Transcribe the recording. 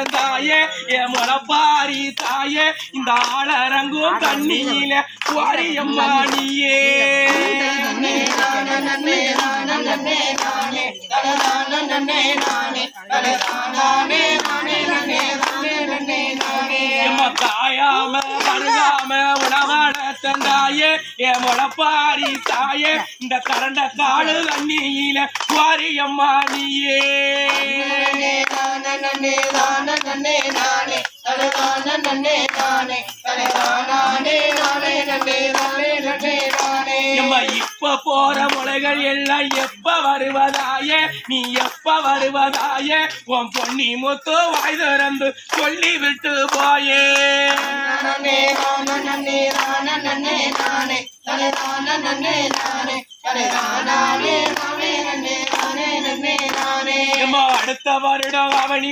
தாயே என் முளப்பாரி தாயே இந்த ஆளரங்கும் கண்ணியில வாரியம்மா நீயே காயாம பருகாம உணவாட தந்தாயே என் முளப்பாரி தாயே இந்த கரண்ட காடு கண்ணியில வாரியம்மா நீயே இப்ப போற முளைகள் எல்லாம் எப்ப வருவதாயே நீ எப்ப வருவதாயே உன் பொன்னி முத்து வாய் திறந்து சொல்லி விட்டு போயே அடுத்த வருடம் அவனி